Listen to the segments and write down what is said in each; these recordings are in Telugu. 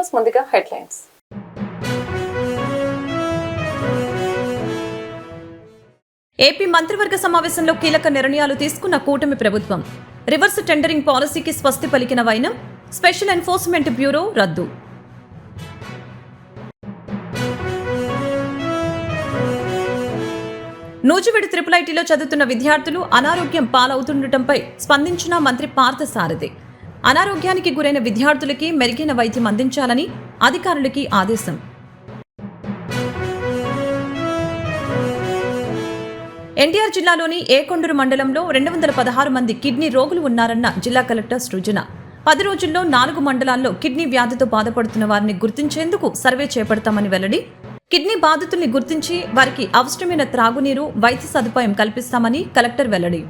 న్యూస్ ముందుగా హెడ్లైన్స్. ఏపీ మంత్రివర్గ సమావేశంలో కీలక నిర్ణయాలు తీసుకున్న కూటమి ప్రభుత్వం. రివర్స్ టెండరింగ్ పాలసీకి స్వస్తి పలికిన వైనం. స్పెషల్ ఎన్ఫోర్స్మెంట్ బ్యూరో రద్దు. నూజివీడు IIITలో చదువుతున్న విద్యార్థులు అనారోగ్యం పాలవుతుండటంపై స్పందించిన మంత్రి పార్థసారథి. అనారోగ్యానికి గురైన విద్యార్థులకి మెరుగైన వైద్యం అందించాలని అధికారులకి ఆదేశం. ఎన్టీఆర్ జిల్లాలోని ఏకొండూరు మండలంలో 216 మంది కిడ్నీ రోగులు ఉన్నారన్న జిల్లా కలెక్టర్ సృజన. 10 రోజుల్లో 4 మండలాల్లో కిడ్నీ వ్యాధితో బాధపడుతున్న వారిని గుర్తించేందుకు సర్వే చేపడతామని వెల్లడి. కిడ్నీ బాధితుల్ని గుర్తించి వారికి అవసరమైన త్రాగునీరు, వైద్య సదుపాయం కల్పిస్తామని కలెక్టర్ వెల్లడి.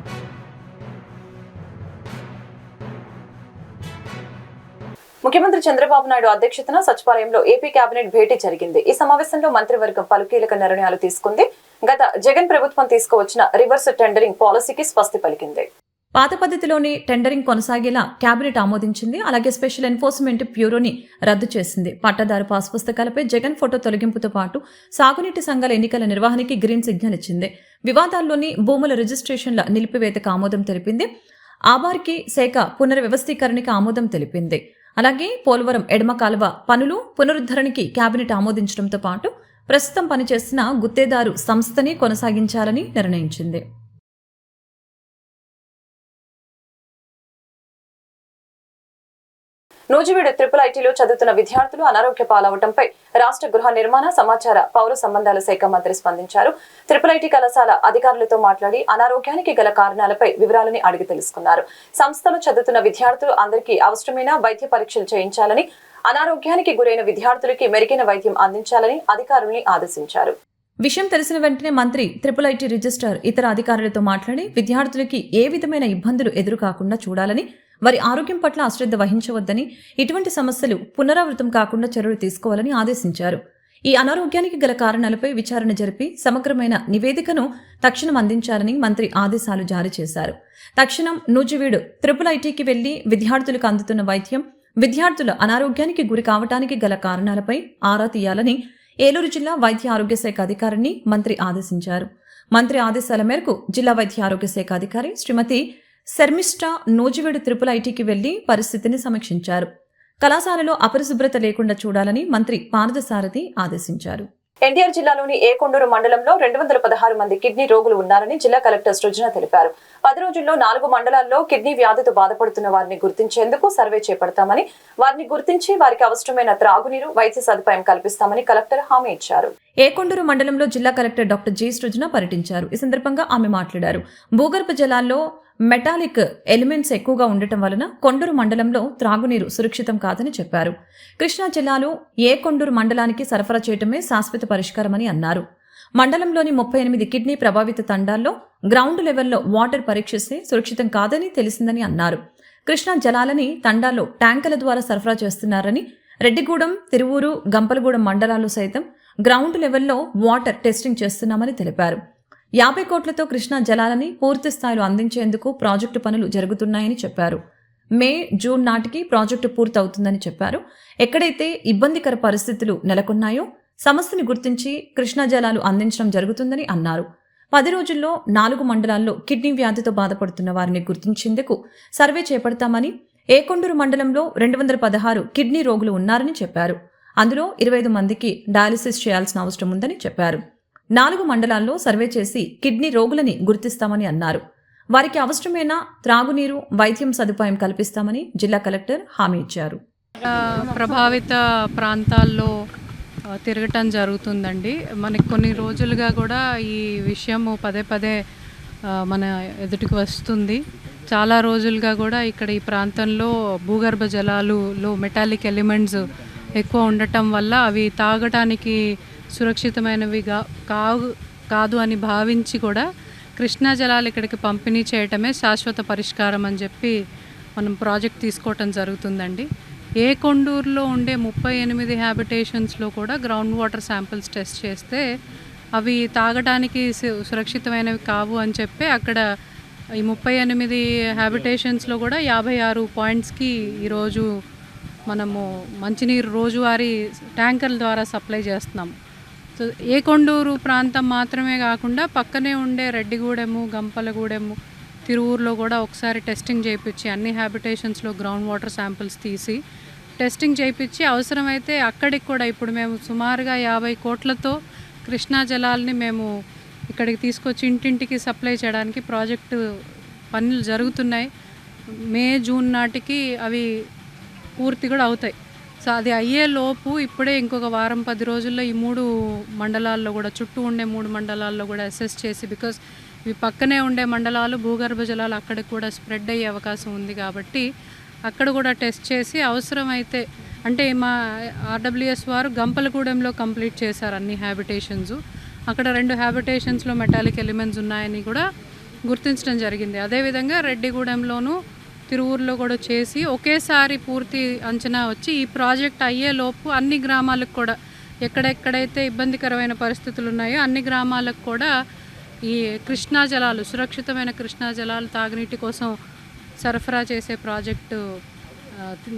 ముఖ్యమంత్రి చంద్రబాబు నాయుడు అధ్యక్షతన సచివాలయంలో ఏపీ కేబినెట్ భేటీ జరిగింది. ఈ సమావేశంలో మంత్రివర్గం పలు కీలక నిర్ణయాలు తీసుకుంది. గత జగన్ ప్రభుత్వం తీసుకువచ్చిన రివర్స్ టెండరింగ్ పాలసీకి స్వస్తి పలికింది. పాత పద్ధతిలోనే టెండరింగ్ కొనసాగేలా కేబినెట్ ఆమోదించింది. అలాగే స్పెషల్ ఎన్ఫోర్స్మెంట్ బ్యూరోని రద్దు చేసింది. పట్టాదారు పాస్ పుస్తకాలపై జగన్ ఫోటో తొలగింపుతో పాటు సాగునీటి సంఘాల ఎన్నికల నిర్వహణకి గ్రీన్ సిగ్నల్ ఇచ్చింది. వివాదాల్లోని భూముల రిజిస్ట్రేషన్ల నిలిపివేతకు ఆమోదం తెలిపింది. ఆబార్కి శాఖ పునర్వ్యవస్థీకరణకి ఆమోదం తెలిపింది. అలాగే పోలవరం ఎడమ కాలువ పనులు పునరుద్ధరణకి కేబినెట్ ఆమోదించడంతో పాటు ప్రస్తుతం పనిచేస్తున్న గుత్తేదారు సంస్థని కొనసాగించాలని నిర్ణయించింది. నూజివీడు IIITలో చదువుతున్న విద్యార్థులు అనారోగ్య పాలవటంపై రాష్ట్ర గృహ నిర్మాణ, సమాచార, పౌర సంబంధాల శాఖ మంత్రి స్పందించారు. IIIT కళాశాల అధికారులతో మాట్లాడి అనారోగ్యానికి గల కారణాలపై వివరాలని అడిగి తెలుసుకున్నారు. సంస్థలో చదువుతున్న విద్యార్థులు అందరికీ అవసరమైన వైద్య పరీక్షలు చేయించాలని, అనారోగ్యానికి గురైన విద్యార్థులకి మెరుగైన వైద్యం అందించాలని అధికారుల్ని ఆదేశించారు. విషయం తెలిసిన వెంటనే మంత్రి IIIT రిజిస్ట్రార్ ఇతర అధికారులతో మాట్లాడి విద్యార్థులకి ఏ విధమైన ఇబ్బందులు ఎదురుకాకుండా చూడాలని, వారి ఆరోగ్యం పట్ల అశ్రద్ధ వహించవద్దని, ఇటువంటి సమస్యలు పునరావృతం కాకుండా చర్యలు తీసుకోవాలని ఆదేశించారు. ఈ అనారోగ్యానికి గల కారణాలపై విచారణ జరిపి సమగ్రమైన నివేదికను తక్షణం అందించాలని మంత్రి ఆదేశాలు జారీ చేశారు. తక్షణం నూజివీడు IIITకి వెళ్లి విద్యార్థులకు అందుతున్న వైద్యం, విద్యార్థుల అనారోగ్యానికి గురి కావటానికి గల కారణాలపై ఆరా తీయాలని ఏలూరు జిల్లా వైద్య ఆరోగ్య శాఖ అధికారిని మంత్రి ఆదేశించారు. మంత్రి ఆదేశాల మేరకు జిల్లా వైద్య ఆరోగ్య శాఖ అధికారి శ్రీమతి శర్మిష్ఠా నూజివీడు IIITకి వెళ్లి పరిస్థితిని సమీక్షించారు. కళాశాలలో అపరిశుభ్రత లేకుండా చూడాలని మంత్రి పార్థసారథి ఆదేశించారు. ఎన్టీఆర్ జిల్లాలోని ఏకొండూరు మండలంలో 216 మంది కిడ్నీ రోగులు ఉన్నారని జిల్లా కలెక్టర్ సృజన తెలిపారు. 10 రోజుల్లో 4 మండలాల్లో కిడ్నీ వ్యాధితో బాధపడుతున్న వారిని గుర్తించేందుకు సర్వే చేపడతామని, వారిని గుర్తించి వారికి అవసరమైన త్రాగునీరు, వైద్య సదుపాయం కల్పిస్తామని కలెక్టర్ హామీ ఇచ్చారు. ఏకొండూరు మండలంలో జిల్లా కలెక్టర్ డాక్టర్ జి సృజన పర్యటించారు. ఈ సందర్భంగా ఆమె మాట్లాడారు. భూగర్భ జలాల్లో మెటాలిక్ ఎలిమెంట్స్ ఎక్కువగా ఉండటం వలన కొండూరు మండలంలో త్రాగునీరు సురక్షితం కాదని చెప్పారు. కృష్ణా జిల్లాలో ఏకొండూరు మండలానికి సరఫరా చేయటమే శాశ్వత పరిష్కారమని అన్నారు. మండలంలోని 38 కిడ్నీ ప్రభావిత తండాల్లో గ్రౌండ్ లెవెల్లో వాటర్ పరీక్షిస్తే సురక్షితం కాదని తెలిసిందని అన్నారు. కృష్ణా జలాలని తండాల్లో ట్యాంకర్ల ద్వారా సరఫరా చేస్తున్నారని, రెడ్డిగూడెం, తిరువూరు, గంపలగూడెం మండలాల్లో సైతం గ్రౌండ్ లెవెల్లో వాటర్ టెస్టింగ్ చేస్తున్నామని తెలిపారు. 50 కోట్లతో కృష్ణా జలాలని పూర్తి స్థాయిలో అందించేందుకు ప్రాజెక్టు పనులు జరుగుతున్నాయని చెప్పారు. మే, జూన్ నాటికి ప్రాజెక్టు పూర్తవుతుందని చెప్పారు. ఎక్కడైతే ఇబ్బందికర పరిస్థితులు నెలకొన్నాయో సమస్యను గుర్తించి కృష్ణా జలాలు అందించడం జరుగుతుందని అన్నారు. 10 రోజుల్లో 4 మండలాల్లో కిడ్నీ వ్యాధితో బాధపడుతున్న వారిని గుర్తించేందుకు సర్వే చేపడతామని, ఏకొండూరు మండలంలో 216 కిడ్నీ రోగులు ఉన్నారని చెప్పారు. అందులో 25 మందికి డయాలిసిస్ చేయాల్సిన అవసరం ఉందని చెప్పారు. 4 మండలాల్లో సర్వే చేసి కిడ్నీ రోగులని గుర్తిస్తామని అన్నారు. వారికి అవసరమైన త్రాగునీరు, వైద్యం సదుపాయం కల్పిస్తామని జిల్లా కలెక్టర్ హామీ ఇచ్చారు. ప్రభావిత ప్రాంతాల్లో తిరగటం జరుగుతుందండి. మనకి కొన్ని రోజులుగా కూడా ఈ విషయము పదే మన ఎదుటికి వస్తుంది. చాలా రోజులుగా కూడా ఇక్కడ ఈ ప్రాంతంలో భూగర్భ జలాలులో మెటాలిక్ ఎలిమెంట్స్ ఎక్కువ ఉండటం వల్ల అవి తాగటానికి సురక్షితమైనవి కాదు అని భావించి కూడా కృష్ణా జలాలు ఇక్కడికి పంపిణీ చేయటమే శాశ్వత పరిష్కారం అని చెప్పి మనం ప్రాజెక్ట్ తీసుకోవటం జరుగుతుందండి. ఏకొండూరులో ఉండే 38 హ్యాబిటేషన్స్లో కూడా గ్రౌండ్ వాటర్ శాంపిల్స్ టెస్ట్ చేస్తే అవి తాగడానికి సురక్షితమైనవి కావు అని చెప్పి అక్కడ ఈ 38 హ్యాబిటేషన్స్లో కూడా 56 పాయింట్స్కి ఈరోజు మనము మంచినీరు రోజువారీ ట్యాంకర్ల ద్వారా సప్లై చేస్తున్నాము. సో ఏకొండూరు ప్రాంతం మాత్రమే కాకుండా పక్కనే ఉండే రెడ్డిగూడెము, గంపలగూడెము, తిరువూరులో కూడా ఒకసారి టెస్టింగ్ చేయించి అన్ని హ్యాబిటేషన్స్లో గ్రౌండ్ వాటర్ శాంపిల్స్ తీసి టెస్టింగ్ చేయించి అవసరమైతే అక్కడికి కూడా ఇప్పుడు మేము సుమారుగా 50 కోట్లతో కృష్ణా జలాల్ని మేము ఇక్కడికి తీసుకొచ్చి ఇంటింటికి సప్లై చేయడానికి ప్రాజెక్టు పనులు జరుగుతున్నాయి. మే, జూన్ నాటికి అవి పూర్తి కూడా అవుతాయి. సో అది అయ్యే లోపు ఇప్పుడే ఇంకొక వారం 10 రోజుల్లో ఈ 3 మండలాల్లో కూడా, చుట్టూ ఉండే 3 మండలాల్లో కూడా అసెస్ చేసి, బికాస్ ఇవి పక్కనే ఉండే మండలాలు భూగర్భ జలాలు అక్కడికి కూడా స్ప్రెడ్ అయ్యే అవకాశం ఉంది కాబట్టి అక్కడ కూడా టెస్ట్ చేసి అవసరమైతే, అంటే మా ఆర్డబ్ల్యూఎస్ వారు గంపలగూడెంలో కంప్లీట్ చేశారు అన్ని హ్యాబిటేషన్స్. అక్కడ 2 హ్యాబిటేషన్స్లో మెటాలిక్ ఎలిమెంట్స్ ఉన్నాయని కూడా గుర్తించడం జరిగింది. అదేవిధంగా రెడ్డిగూడెంలోనూ తిరువూరులో కూడా చేసి ఒకేసారి పూర్తి అంచనా వచ్చి ఈ ప్రాజెక్ట్ అయ్యేలోపు అన్ని గ్రామాలకు కూడా ఎక్కడెక్కడైతే ఇబ్బందికరమైన పరిస్థితులు ఉన్నాయో అన్ని గ్రామాలకు కూడా ఈ కృష్ణా జలాలు, సురక్షితమైన కృష్ణా జలాలు తాగునీటి కోసం సరఫరా చేసే ప్రాజెక్టు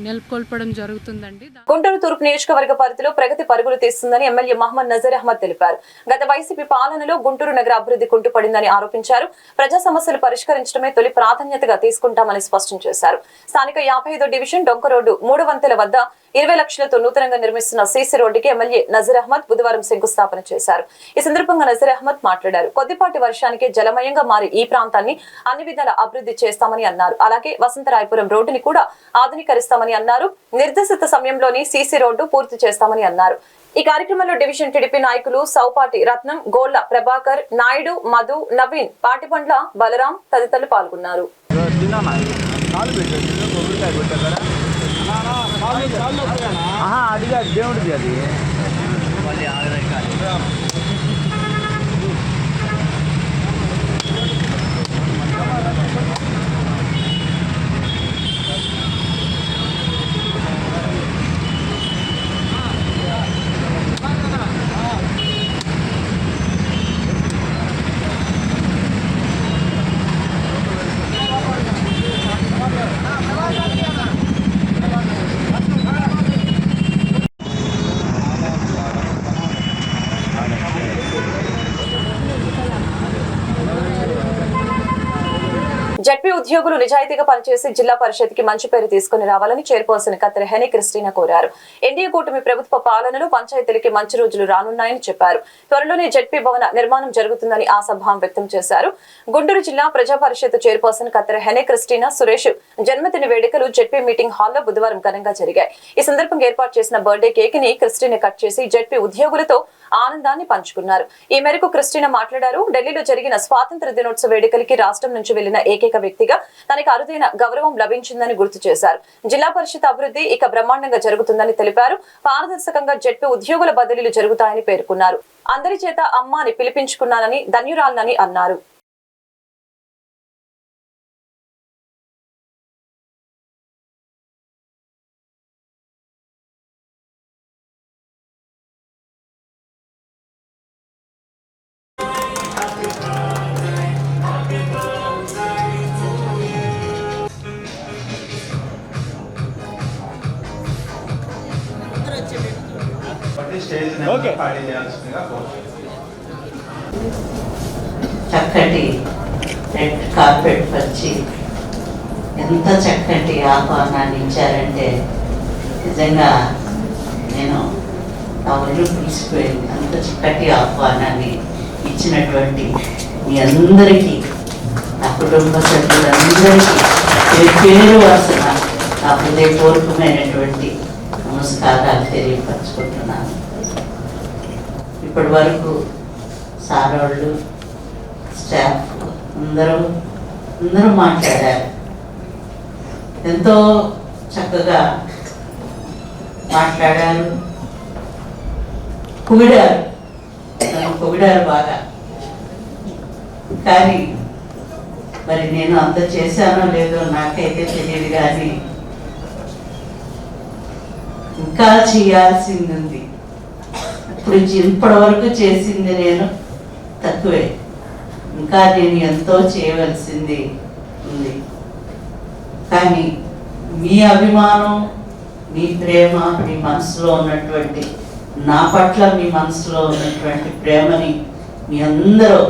నెలకొల్పడం జరుగుతుందండి. గుంటూరు తూర్పు నియోజకవర్గ పరిధిలో ప్రగతి పరుగులు తీస్తుందని ఎమ్మెల్యే మహమ్మద్ నజీర్ అహ్మద్ తెలిపారు. గత వైసీపీ పాలనలో గుంటూరు నగర అభివృద్ధి కుంటుపడిందని ఆరోపించారు. ప్రజా సమస్యలు పరిష్కరించడమే తొలి ప్రాధాన్యతగా తీసుకుంటామని స్పష్టం చేశారు. స్థానిక 55వ డివిజన్ డొంక రోడ్డు 3 వంతెల వద్ద 20 లక్షలతో నూతనంగా నిర్మిస్తున్న సీసీ రోడ్డుకి ఎమ్మెల్యే నజీర్ అహ్మద్ బుధవారం శంకుస్థాపన చేశారు. ఈ సందర్భంగా నజీర్ అహ్మద్ మాట్లాడారు. కొద్దిపాటి వర్షానికి జలమయంగా మారి ఈ ప్రాంతాన్ని అన్ని విధాల అభివృద్ధి చేస్తామని అన్నారు. అలాగే వసంతరాయపురం రోడ్డుని కూడా ఆధునీకరిస్తామని అన్నారు. నిర్దేశిత సమయంలోని సీసీ రోడ్డు పూర్తి చేస్తామని అన్నారు. ఈ కార్యక్రమంలో డివిజన్ టీడీపీ నాయకులు సౌపాటి రత్నం, గోళ్ల ప్రభాకర్, నాయుడు, మధు, నవీన్, పాటిపండ్ల బలరాం తదితరులు పాల్గొన్నారు. అడిగా దేవుడిది అది జడ్పీ ఉద్యోగులు నిజాయితీగా పనిచేసి జిల్లా పరిషత్కి మంచి పేరు తీసుకుని రావాలని చైర్పర్సన్ కత్తెర హెనీ క్రిస్టినా కోరారు. ఎన్డీఏ కూటమి ప్రభుత్వ పాలనలో పంచాయతీలకి మంచి రోజులు రానున్నాయని చెప్పారు. త్వరలోనే జడ్పీ భవన నిర్మాణం జరుగుతుందని ఆశాభావం వ్యక్తం చేశారు. గుంటూరు జిల్లా ప్రజా పరిషత్ చైర్పర్సన్ కత్తెర హెనీ క్రిస్టినా సురేష్ జన్మదిన వేడుకలు జడ్పీ మీటింగ్ హాల్లో బుధవారం ఘనంగా జరిగాయి. ఈ సందర్భంగా ఏర్పాటు చేసిన బర్త్డే కేక్ ని క్రిస్టినా కట్ చేసి జడ్పీ ఉద్యోగులతో ఆనందాన్ని పంచుకున్నారు. ఈ మేరకు క్రిస్టినా మాట్లాడారు. ఢిల్లీలో జరిగిన స్వాతంత్ర దినోత్సవ వేడుకలకి రాష్ట్రం నుంచి వెళ్లిన ఏకైక వ్యక్తిగా తనకు అరుదైన గౌరవం లభించిందని గుర్తు చేశారు. జిల్లా పరిషత్ అభివృద్ధి ఇక బ్రహ్మాండంగా జరుగుతుందని తెలిపారు. పారదర్శకంగా జడ్పీ ఉద్యోగుల బదిలీలు జరుగుతాయని పేర్కొన్నారు. అందరి చేత అమ్మ అని పిలిపించుకున్నానని, ధన్యురాలనని అన్నారు. చక్కటి రెడ్ కార్పెట్ పరిచి ఎంత చక్కటి ఆహ్వానాన్ని ఇచ్చారంటే నిజంగా నేను నా ఒళ్ళు పిలిచిపోయింది. అంత చక్కటి ఆహ్వానాన్ని ఇచ్చినటువంటి మీ అందరికీ, నా కుటుంబ సభ్యులందరికీ పేరు వరుసన నా హృదయపూర్వకమైనటువంటి నమస్కారాలు తెలియపరచుకుంటున్నాను. ఇప్పటి వరకు సారోళ్ళు, స్టాఫ్ అందరూ మాట్లాడారు. ఎంతో చక్కగా మాట్లాడారు, పొగిడారు బాగా. కానీ మరి నేను అంత చేశానో లేదో నాకైతే తెలియదు. కానీ ఇంకా చేయాల్సింది ఉంది. ఇప్పటి వరకు చేసింది నేను తక్కువే. ఇంకా నేను ఎంతో చేయవలసింది ఉంది. కానీ మీ అభిమానం, మీ ప్రేమ, మీ మనసులో ఉన్నటువంటి, నా పట్ల మీ మనసులో ఉన్నటువంటి ప్రేమని మీ అందరూ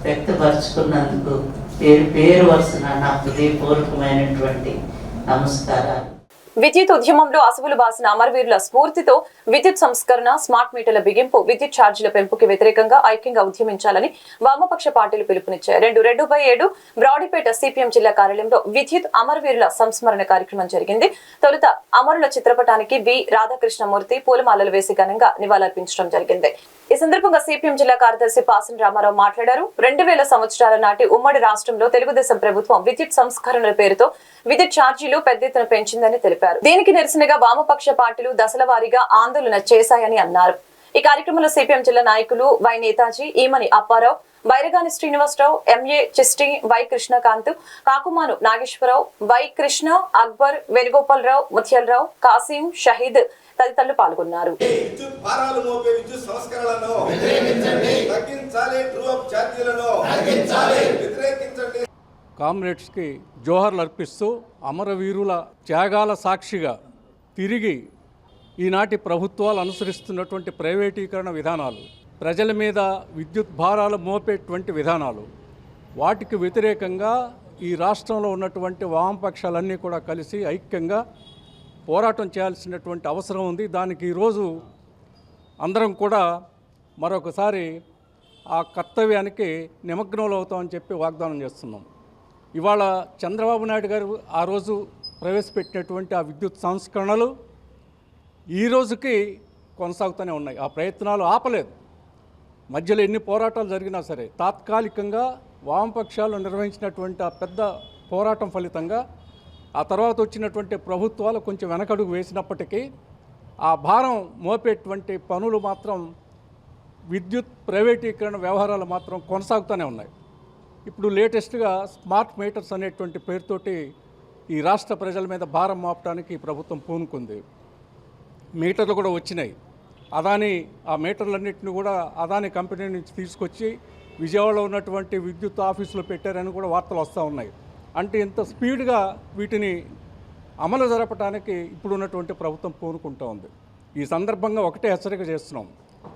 వ్యక్తపరుచుకున్నందుకు పేరు పేరు వరుసన నా హృదయపూర్వకమైనటువంటి నమస్కారాలు. విద్యుత్ ఉద్యమంలో అసువులు బాసిన అమరవీరుల స్ఫూర్తితో విద్యుత్ సంస్కరణ, స్మార్ట్ మీటర్ల బిగింపు, విద్యుత్ ఛార్జీల పెంపుకి వ్యతిరేకంగా ఐక్యంగా ఉద్యమించాలని వామపక్ష పార్టీలు పిలుపునిచ్చాయి. 2/7 బ్రాడీపేట సిపిఎం జిల్లా కార్యాలయంలో విద్యుత్ అమరవీరుల సంస్మరణ కార్యక్రమం జరిగింది. తొలుత అమరుల చిత్రపటానికి వి రాధాకృష్ణమూర్తి పూలమాలలు వేసి ఘనంగా నివాళులర్పించడం జరిగింది. ఈ సందర్భంగా సిపిఎం జిల్లా కార్యదర్శి పాసన్ రామారావు మాట్లాడారు. 2000 సంవత్సరాల నాటి ఉమ్మడి రాష్ట్రంలో తెలుగుదేశం ప్రభుత్వం విద్యుత్ సంస్కరణల పేరుతో విద్యుత్ ఛార్జీలు పెద్ద ఎత్తున పెంచిందని తెలిపారు. దీనికి నిరసనగా వామపక్ష పార్టీలు దశల వారీగా ఆందోళన చేశాయని అన్నారు. ఈ కార్యక్రమంలో సిపిఎం జిల్లా నాయకులు Y Netaji, Eemani Apparao, Bairagani Srinivasarao, MA Chisti, Y Krishnakanth, Kakumanu Nageswararao, Y Krishna, Akbar, Venugopalarao, Mutyalarao, Kasim, Shaheed తదితరులు పాల్గొన్నారు. కామ్రేడ్స్కి జోహర్లు అర్పిస్తూ అమరవీరుల త్యాగాల సాక్షిగా తిరిగి ఈనాటి ప్రభుత్వాలు అనుసరిస్తున్నటువంటి ప్రైవేటీకరణ విధానాలు, ప్రజల మీద విద్యుత్ భారాలు మోపేటువంటి విధానాలు, వాటికి వ్యతిరేకంగా ఈ రాష్ట్రంలో ఉన్నటువంటి వామపక్షాలన్నీ కూడా కలిసి ఐక్యంగా పోరాటం చేయాల్సినటువంటి అవసరం ఉంది. దానికి ఈరోజు అందరం కూడా మరొకసారి ఆ కర్తవ్యానికి నిమగ్నంలో అవుతామని చెప్పి వాగ్దానం చేస్తున్నాం. ఇవాళ చంద్రబాబు నాయుడు గారు ఆ రోజు ప్రవేశపెట్టినటువంటి ఆ విద్యుత్ సంస్కరణలు ఈ రోజుకి కొనసాగుతూనే ఉన్నాయి. ఆ ప్రయత్నాలు ఆపలేదు. మధ్యలో ఎన్ని పోరాటాలు జరిగినా సరే తాత్కాలికంగా వామపక్షాలు నిర్వహించినటువంటి ఆ పెద్ద పోరాటం ఫలితంగా ఆ తర్వాత వచ్చినటువంటి ప్రభుత్వాలు కొంచెం వెనకడుగు వేసినప్పటికీ ఆ భారం మోపేటువంటి పనులు మాత్రం, విద్యుత్ ప్రైవేటీకరణ వ్యవహారాలు మాత్రం కొనసాగుతూనే ఉన్నాయి. ఇప్పుడు లేటెస్ట్గా స్మార్ట్ మీటర్స్ అనేటువంటి పేరుతోటి ఈ రాష్ట్ర ప్రజల మీద భారం మోపడానికి ప్రభుత్వం పూనుకుంది. మీటర్లు కూడా వచ్చినాయి. అదాని ఆ మీటర్లన్నింటినీ కూడా అదాని కంపెనీ నుంచి తీసుకొచ్చి విజయవాడలో ఉన్నటువంటి విద్యుత్ ఆఫీసులో పెట్టారని కూడా వార్తలు వస్తూ ఉన్నాయి. అంటే ఇంత స్పీడ్గా వీటిని అమలు జరపడానికి ఇప్పుడు ఉన్నటువంటి ప్రభుత్వం పూనుకుంటూ ఉంది. ఈ సందర్భంగా ఒకటే హెచ్చరిక చేస్తున్నాం.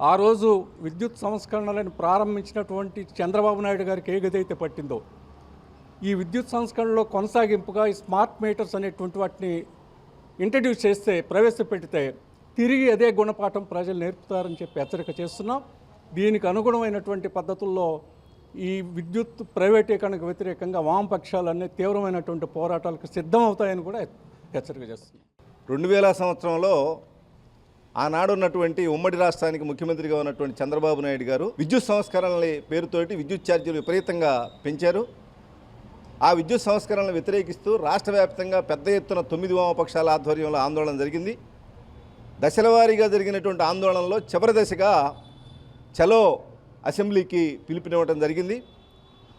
ఆ రోజు విద్యుత్ సంస్కరణలను ప్రారంభించినటువంటి చంద్రబాబు నాయుడు గారికి ఏ గది అయితే పట్టిందో, ఈ విద్యుత్ సంస్కరణలో కొనసాగింపుగా ఈ స్మార్ట్ మీటర్స్ అనేటువంటి వాటిని ఇంట్రడ్యూస్ చేస్తే, ప్రవేశపెడితే తిరిగి అదే గుణపాఠం ప్రజలు నేర్పుతారని చెప్పి హెచ్చరిక చేస్తున్నాం. దీనికి అనుగుణమైనటువంటి పద్ధతుల్లో ఈ విద్యుత్ ప్రైవేటీకరణకు వ్యతిరేకంగా వామపక్షాలన్నీ తీవ్రమైనటువంటి పోరాటాలకు సిద్ధమవుతాయని కూడా హెచ్చరిక చేస్తున్నాం. 2000 సంవత్సరంలో ఆనాడు ఉన్నటువంటి ఉమ్మడి రాష్ట్రానికి ముఖ్యమంత్రిగా ఉన్నటువంటి చంద్రబాబు నాయుడు గారు విద్యుత్ సంస్కరణల పేరుతోటి విద్యుత్ ఛార్జీలు విపరీతంగా పెంచారు. ఆ విద్యుత్ సంస్కరణలను వ్యతిరేకిస్తూ రాష్ట్ర వ్యాప్తంగా పెద్ద ఎత్తున 9 వామపక్షాల ఆధ్వర్యంలో ఆందోళన జరిగింది. దశల వారీగా జరిగినటువంటి ఆందోళనలో చివరి దశగా చలో అసెంబ్లీకి పిలుపునివ్వడం జరిగింది.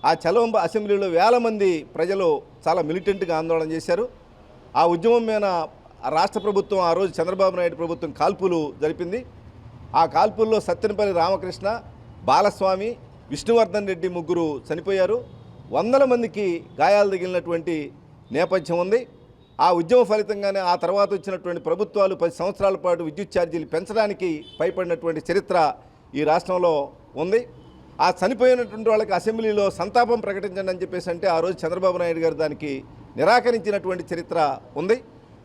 ఆ చలో అసెంబ్లీలో వేల మంది ప్రజలు చాలా మిలిటెంట్గా ఆందోళన చేశారు. ఆ ఉద్యమం మీద రాష్ట్ర ప్రభుత్వం, ఆ రోజు చంద్రబాబు నాయుడు ప్రభుత్వం కాల్పులు జరిపింది. ఆ కాల్పుల్లో సత్తెనపల్లి రామకృష్ణ, బాలస్వామి, విష్ణువర్ధన్ రెడ్డి ముగ్గురు చనిపోయారు. వందల మందికి గాయాలు తగిలినటువంటి నేపథ్యం ఉంది. ఆ ఉద్యమ ఫలితంగానే ఆ తర్వాత వచ్చినటువంటి ప్రభుత్వాలు 10 సంవత్సరాల పాటు విద్యుత్ ఛార్జీలు పెంచడానికి భయపడినటువంటి చరిత్ర ఈ రాష్ట్రంలో ఉంది. ఆ చనిపోయినటువంటి వాళ్ళకి అసెంబ్లీలో సంతాపం ప్రకటించండి అని చెప్పేసి అంటే ఆ రోజు చంద్రబాబు నాయుడు గారు దానికి నిరాకరించినటువంటి చరిత్ర ఉంది.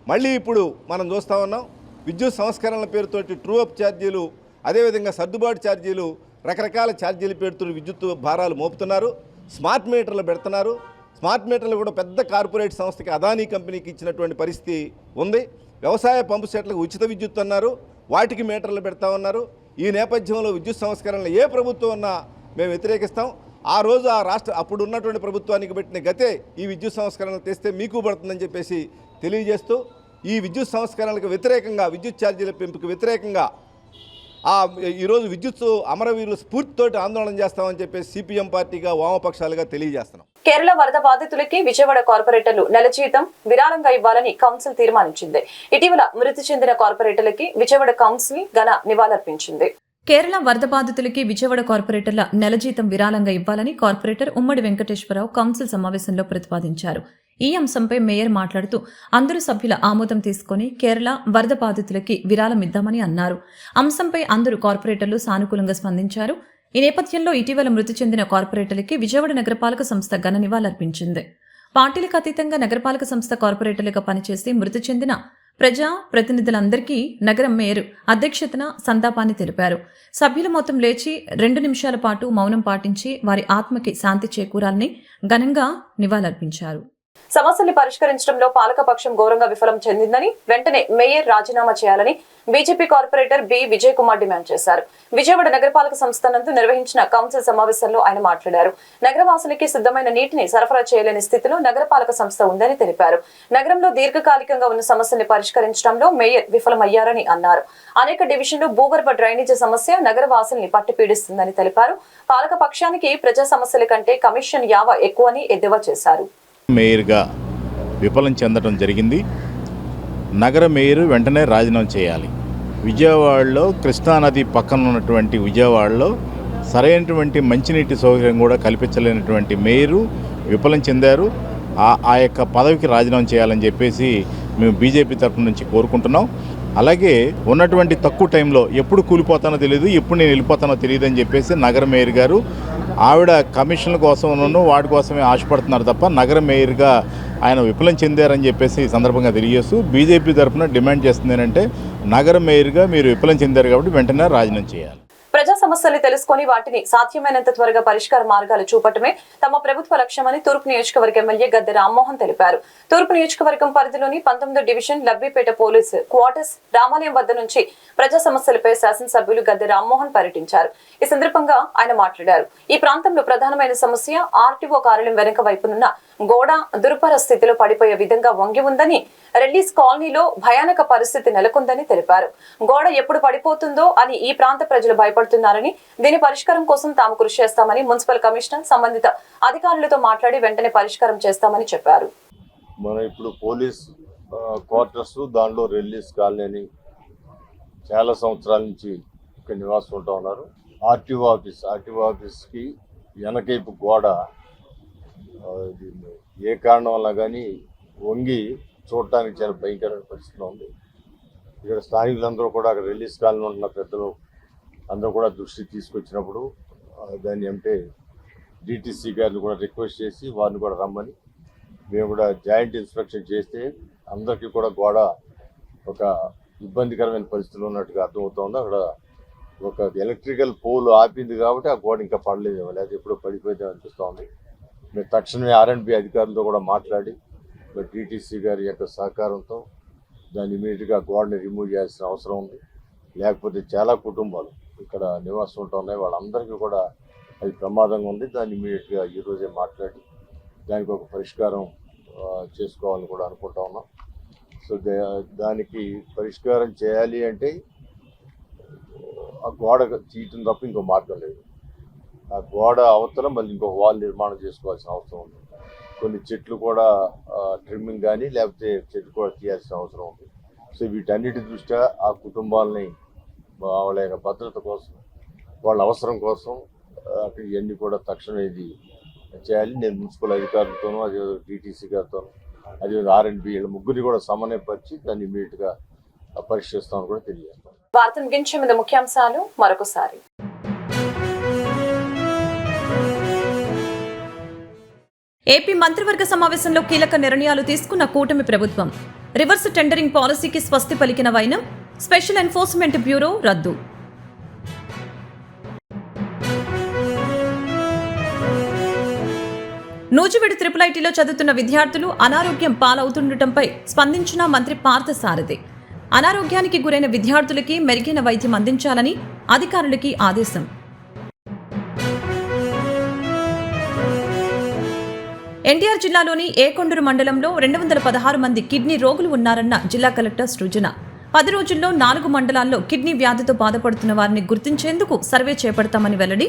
మళ్ళీ ఇప్పుడు మనం చూస్తూ ఉన్నాం, విద్యుత్ సంస్కరణల పేరుతోటి ట్రూ అప్ ఛార్జీలు, అదేవిధంగా సర్దుబాటు ఛార్జీలు, రకరకాల ఛార్జీల పేరుతో విద్యుత్ భారాలు మోపుతున్నారు. స్మార్ట్ మీటర్లు పెడుతున్నారు. స్మార్ట్ మీటర్లు కూడా పెద్ద కార్పొరేట్ సంస్థకి అదానీ కంపెనీకి ఇచ్చినటువంటి పరిస్థితి ఉంది. వ్యవసాయ పంపు సెట్లకు ఉచిత విద్యుత్ అన్నారు, వాటికి మీటర్లు పెడతా ఉన్నారు. ఈ నేపథ్యంలో విద్యుత్ సంస్కరణలు ఏ ప్రభుత్వం ఉన్నా మేము వ్యతిరేకిస్తాం. ఆ రోజు ఆ రాష్ట్ర అప్పుడు ఉన్నటువంటి ప్రభుత్వానికి పెట్టిన గతే ఈ విద్యుత్ సంస్కరణలు తెస్తే మీకు పడుతుందని చెప్పేసి తెలియజేస్తూ, ఈ విద్యుత్ సంస్కరణలకు వ్యతిరేకంగా, విద్యుత్ ఛార్జీల పెంపుకు వ్యతిరేకంగా ఈరోజు విద్యుత్ అమరవీరుల స్ఫూర్తితోటి ఆందోళన చేస్తామని చెప్పేసి సిపిఎం పార్టీగా వామపక్షాలుగా తెలియజేస్తున్నాం. కేరళ వరద బాధితులకి విజయవాడ కార్పొరేటర్లు నెల జీతం విరాళంగా ఇవ్వాలని కౌన్సిల్ తీర్మానించింది. ఇటీవల మృతి చెందిన కార్పొరేటర్లకి విజయవాడ కౌన్సిల్ ఘన నివాళులర్పించింది. కేరళ వరద బాధితులకి విజయవాడ కార్పొరేటర్ల నెల జీతం విరాళంగా ఇవ్వాలని కార్పొరేటర్ ఉమ్మడి వెంకటేశ్వరరావు కౌన్సిల్ సమావేశంలో ప్రతిపాదించారు. ఈ అంశంపై మేయర్ మాట్లాడుతూ అందరూ సభ్యుల ఆమోదం తీసుకుని కేరళ వరద బాధితులకి విరాళం ఇద్దామని అన్నారు. అంశంపై అందరూ కార్పొరేటర్లు సానుకూలంగా స్పందించారు. ఈ నేపథ్యంలో ఇటీవల మృతి చెందిన కార్పొరేటర్లకి విజయవాడ నగరపాలక సంస్థ ఘన నివాళులర్పించింది. పార్టీలకు అతీతంగా నగరపాలక సంస్థ కార్పొరేటర్లుగా పనిచేసి మృతి చెందిన ప్రజా ప్రతినిధులందరికీ నగరం మేయర్ అధ్యక్షతన సంతాపాన్ని తెలిపారు. సభ్యులు మొత్తం లేచి 2 నిమిషాల పాటు మౌనం పాటించి వారి ఆత్మకి శాంతి చేకూరాలని ఘనంగా నివాళులర్పించారు. సమస్యల్ని పరిష్కరించడంలో పాలకపక్షం ఘోరంగా విఫలం చెందిందని వెంటనే మేయర్ రాజీనామా చేయాలని BJP corporator B Vijay Kumar demand చేశారు. విజయవాడ నగరపాలక సంస్థ నందు నిర్వహించిన కౌన్సిల్ సమావేశంలో ఆయన మాట్లాడారు. నగరవాసులకి శుద్ధమైన నీటిని సరఫరా చేయలేని స్థితిలో నగరపాలక సంస్థ ఉందని తెలిపారు. నగరంలో దీర్ఘకాలికంగా ఉన్న సమస్యల్ని పరిష్కరించడంలో మేయర్ విఫలమయ్యారని అన్నారు. అనేక డివిజన్లు భూగర్భ డ్రైనేజీ సమస్య నగరవాసుల్ని పట్టిపీడిస్తుందని తెలిపారు. పాలకపక్షానికి ప్రజా సమస్యల కంటే కమిషన్ యావ ఎక్కువని ఎద్దేవా చేశారు. మేయర్గా విఫలం చెందడం జరిగింది. నగర మేయర్ వెంటనే రాజీనామా చేయాలి. విజయవాడలో కృష్ణానది పక్కన ఉన్నటువంటి విజయవాడలో సరైనటువంటి మంచినీటి సౌకర్యం కూడా కల్పించలేనటువంటి మేయరు విఫలం చెందారు. ఆ యొక్క పదవికి రాజీనామా చేయాలని చెప్పేసి మేము బీజేపీ తరఫు నుంచి కోరుకుంటున్నాం. అలాగే ఉన్నటువంటి తక్కువ టైంలో ఎప్పుడు కూలిపోతానో తెలియదు, ఎప్పుడు నేను వెళ్ళిపోతానో తెలియదు అని చెప్పేసి నగర మేయర్ గారు ఆవిడ కమిషన్ల కోసం వాటి కోసమే ఆశపడుతున్నారు తప్ప నగర మేయర్గా ఆయన విఫలం చెందారని చెప్పేసి ఈ సందర్భంగా తెలియజేస్తూ బీజేపీ తరఫున డిమాండ్ చేస్తుంది ఏంటంటే నగర మేయర్గా మీరు విఫలం చెందారు కాబట్టి వెంటనే రాజీనామా చేయాలి. ప్రజా సమస్యల్ని తెలుసుకుని వాటిని సాధ్యమైనంత త్వరగా పరిష్కార మార్గాలు చూపటమే తమ ప్రభుత్వ లక్ష్యమని తూర్పు నియోజకవర్గ ఎమ్మెల్యే గద్దె రామ్మోహన్ తెలిపారు. తూర్పు నియోజకవర్గం పరిధిలోని 19వ డివిజన్ లబ్బిపేట పోలీసు క్వార్టర్స్ రామాలయం వద్ద నుంచి ప్రజా సమస్యలపై శాసనసభ్యులు గద్దె రామ్మోహన్ పర్యటించారు. ఈ సందర్భంగా ఆయన మాట్లాడారు. ఈ ప్రాంతంలో ప్రధానమైన సమస్య ఆర్టీఓ కార్యాలయం వెనుక వైపునున్న గోడ దుర్భర స్థితిలో పడిపోయే విధంగా వంగి ఉందని, రెల్లీస్ కాలనీలో భయానక పరిస్థితి నెలకొందని తెలిపారు. గోడ ఎప్పుడు పడిపోతుందో అని ఈ ప్రాంత ప్రజలు భయపడుతున్నారని, దీని పరిష్కారం కోసం తాము కృషి చేస్తామని మున్సిపల్ కమిషనర్ సంబంధిత అధికారులతో మాట్లాడి వెంటనే పరిష్కారం చేస్తామని చెప్పారు. మనం ఇప్పుడు పోలీస్ క్వార్టర్స్ దానిలో రిలీజ్ కాలనీ చాలా సంవత్సరాల నుంచి ఇక్కడ నివాసం ఉంటా ఉన్నారు. ఆర్టీఓ ఆఫీస్కి వెనకైపు గోడ ఏ కారణం వల్ల కానీ వంగి చూడటానికి చాలా భయంకరమైన పరిస్థితిలో ఉంది. ఇక్కడ స్థానికులందరూ కూడా అక్కడ రిలీజ్ కాలనీ ఉంటున్న పెద్దలు అందరూ కూడా దృష్టి తీసుకొచ్చినప్పుడు దాన్ని అంటే డిటిసి గారిని కూడా రిక్వెస్ట్ చేసి వారిని కూడా రమ్మని మేము కూడా జాయింట్ ఇన్స్పెక్షన్ చేస్తే అందరికీ కూడా గోడ ఒక ఇబ్బందికరమైన పరిస్థితులు ఉన్నట్టుగా అర్థమవుతుంది. అక్కడ ఒక ఎలక్ట్రికల్ పోల్ ఆపింది కాబట్టి ఆ గోడ ఇంకా పడలేదు, లేకపోతే ఎప్పుడో పడిపోయింది అనిపిస్తూ ఉంది. మేము తక్షణమే ఆర్ఎండ్బి అధికారులతో కూడా మాట్లాడి డిటిసి గారి యొక్క సహకారంతో దాన్ని ఇమీడియట్గా గోడని రిమూవ్ చేయాల్సిన అవసరం ఉంది. లేకపోతే చాలా కుటుంబాలు ఇక్కడ నివాసం ఉంటా ఉన్నాయి, వాళ్ళందరికీ కూడా అది ప్రమాదంగా ఉంది. దాన్ని ఇమీడియట్గా ఈరోజే మాట్లాడి దానికి ఒక పరిష్కారం చేసుకోవాలని కూడా అనుకుంటా ఉన్నాం. సో దానికి పరిష్కారం చేయాలి అంటే ఆ గోడ తీయటం తప్ప ఇంకో మార్గం లేదు. ఆ గోడ అవతల మళ్ళీ ఇంకో వాల్ నిర్మాణం చేసుకోవాల్సిన అవసరం ఉంది. కొన్ని చెట్లు కూడా ట్రిమ్మింగ్ కానీ లేకపోతే చెట్లు కూడా తీయాల్సిన అవసరం ఉంది. సో వీటన్నిటి దృష్ట్యా ఆ కుటుంబాలని వాళ్ళ యొక్క భద్రత కోసం, వాళ్ళ అవసరం కోసం అక్కడ ఇవన్నీ కూడా తక్షణం ఇది చేయాలి. నేను మున్సిపల్ అధికారులతోనూ, అదే డిటిసి గారితోనూ, అదే ఆర్ఎండ్బి వీళ్ళ ముగ్గురిని కూడా సమన్వయపరిచి దాన్ని ఇమీడియట్గా పరిష్కరిస్తామని కూడా తెలియజేస్తాం. వార్త ముగించే ముందు ముఖ్యాంశాలు మరొకసారి. ఏపీ మంత్రివర్గ సమావేశంలో కీలక నిర్ణయాలు తీసుకున్న కూటమి ప్రభుత్వం. రివర్స్ టెండరింగ్ పాలసీకి స్వస్తి పలికిన వైనం, స్పెషల్ ఎన్ఫోర్స్మెంట్ బ్యూరో రద్దు. నూజివీడు ట్రిపుల్-ఐటీలో చదువుతున్న విద్యార్థులు అనారోగ్యం పాలవుతుండటంపై స్పందించిన మంత్రి పార్థసారథి. అనారోగ్యానికి గురైన విద్యార్థులకి మెరుగైన వైద్యం అందించాలని అధికారులకి ఆదేశం. ఎన్టీఆర్ జిల్లాలోని ఏకొండూరు మండలంలో 216 మంది కిడ్నీ రోగులు ఉన్నారన్న జిల్లా కలెక్టర్ సృజన. 10 రోజుల్లో 4 మండలాల్లో కిడ్నీ వ్యాధితో బాధపడుతున్న వారిని గుర్తించేందుకు సర్వే చేపడతామని వెల్లడి.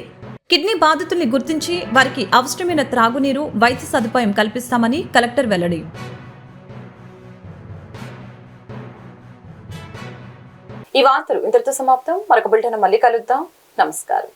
కిడ్నీ బాధితుల్ని గుర్తించి వారికి అవసరమైన త్రాగునీరు, వైద్య సదుపాయం కల్పిస్తామని కలెక్టర్ వెల్లడి. ఈ వార్తలు ఇంతటితో సమాప్తం. మరొక బులెటిన్ మళ్ళీ కలుద్దాం. నమస్కారం.